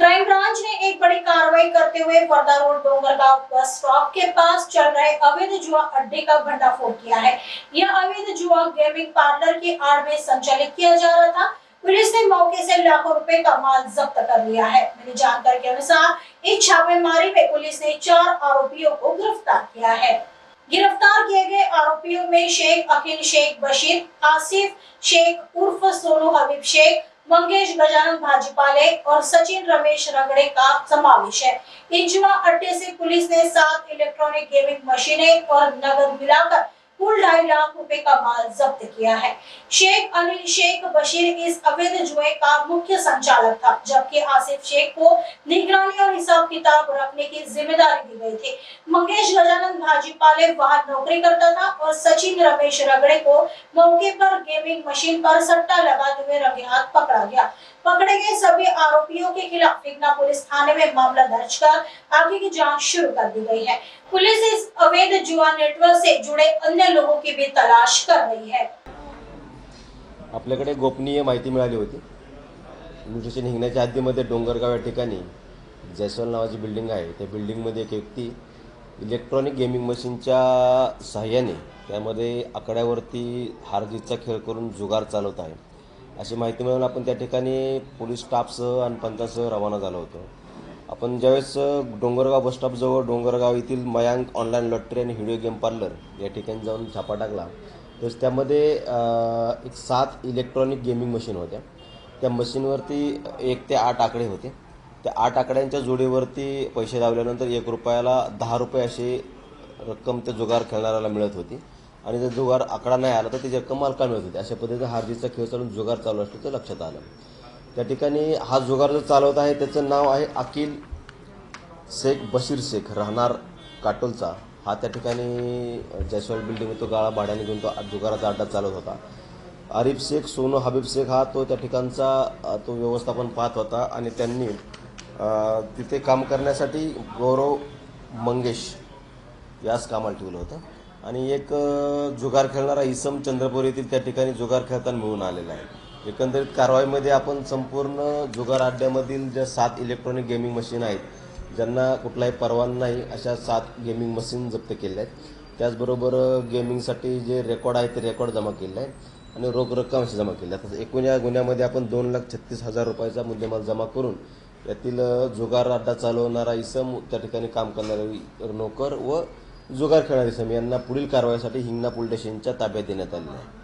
Crime branch ने एक बड़ी कार्रवाई करते हुए Wardha road Dongargaon bus stop के पास चल रहे अवैध जुआ अड्डे का भंडाफोड़ किया है। यह अवैध जुआ गेमिंग पार्लर की आड़ में संचालित किया जा रहा था। पुलिस ने मौके से लाखों रुपए का माल जब्त कर लिया है। मिली जानकारी के अनुसार इस छापेमारी में पुलिस ने 4 आरोपियों को गिरफ्तार किया है। गिरफ्तार किए गए आरोपियों में शेख अकील शेख बशीर, आसिफ शेख उर्फ सोनू हबीब शेख, मंगेश गजानन भाजीपाले और सचिन रमेश रगड़े का समावेश है। इन जुआ अड्डे से पुलिस ने 7 इलेक्ट्रॉनिक गेमिंग मशीनें और नगद मिलाकर कुल 2.5 लाख रुपए का माल जब्त किया है। शेख अनिल शेख बशीर इस अवैध जुए का मुख्य संचालक था, जबकि आसिफ शेख को निगरानी और हिसाब किताब रखने की जिम्मेदारी दी गई थी। मंगेश गजानन भाजीपाले वहां नौकरी करता था और सचिन रमेश रगड़े को मौके पर गेमिंग मशीन पर सट्टा लगाते हुए रंगे हाथ पकड़ा गया। पकड़े गए सभी आरोपियों के खिलाफ हिंगना पुलिस थाने में मामला दर्ज कर आगे की जांच शुरू कर दी गई है। पुलिस इस अवैध जुआ नेटवर्क से जुड़े अन्य लोगों की भी तलाश कर रही है। आपल्याकडे गोपनीय माहिती मिळाली होती। म्युटेशन हिंगण्याच्या हद्दीमध्ये डोंगरगाव या ठिकाणी जयस्वाल नावाची बिल्डिंग आहे। त्या बिल्डिंगमध्ये एक व्यक्ती इलेक्ट्रॉनिक गेमिंग मशीनच्या सहाय्याने त्यामध्ये आकड्यावरती हारजीतचा खेळ करून जुगार चालवत आहे अशी माहिती मिळून आपण त्या ठिकाणी पोलीस स्टाफसह आणि पंचासह रवाना झालो होतो। आपण ज्यावेळेस डोंगरगाव बस स्टॉप जवळ डोंगरगाव येथील मयांक ऑनलाईन लॉटरी आणि व्हिडिओ गेम पार्लर या ठिकाणी जाऊन छापा टाकला तर त्यामध्ये एक 7 इलेक्ट्रॉनिक गेमिंग मशीन होत्या। त्या मशीनवरती 1 ते 8 आकडे होते। त्या 8 आकड्यांच्या जोडीवरती पैसे लावल्यानंतर 1 रुपयाला 10 रुपये अशी रक्कम त्या जुगार खेळणाऱ्याला मिळत होती आणि जर जुगार आकडा नाही आला तर त्याची रक्कम मालकाला मिळत होती। अशा पद्धतीने हारजीतचा खेळ चालून जुगार चालू असल्याचं लक्षात आलं। त्या ठिकाणी हा जुगार जो चालवत आहे त्याचं नाव आहे अकील शेख बशीर शेख, राहणार काटोलचा। हा त्या ठिकाणी जयस्वाल बिल्डिंग तो गाळा भाड्याने घेऊन तो जुगाराचा अड्डा चालवत होता। आरिफ शेख, सोनू हबीब शेख हा तो त्या ठिकाणचा तो व्यवस्थापन पाहत होता आणि त्यांनी तिथे काम करण्यासाठी गौरव मंगेश याच कामाला ठेवलं होतं आणि एक जुगार खेळणारा इसम चंद्रपूर येथील त्या ठिकाणी जुगार खेळताना मिळून आलेला आहे। एकंदरीत कारवाईमध्ये आपण संपूर्ण जुगार अड्ड्यामधील ज्या 7 इलेक्ट्रॉनिक गेमिंग मशीन आहेत, ज्यांना कुठलाही परवाना नाही, अशा 7 गेमिंग मशीन जप्त केल्या आहेत। त्याचबरोबर गेमिंगसाठी जे रेकॉर्ड आहे ते रेकॉर्ड जमा केले आहे आणि रोख रक्कम अशी जमा केली आहे। एकूण या गुन्ह्यामध्ये आपण 2,36,000 रुपयाचा मुद्देमाल जमा करून यातील जुगार अड्डा चालवणारा इसम, त्या ठिकाणी काम करणारे नोकर व जुगार खेळणारे इसम यांना पुढील कारवाईसाठी हिंगणा पोलीस स्टेशनच्या ताब्यात देण्यात आले आहे।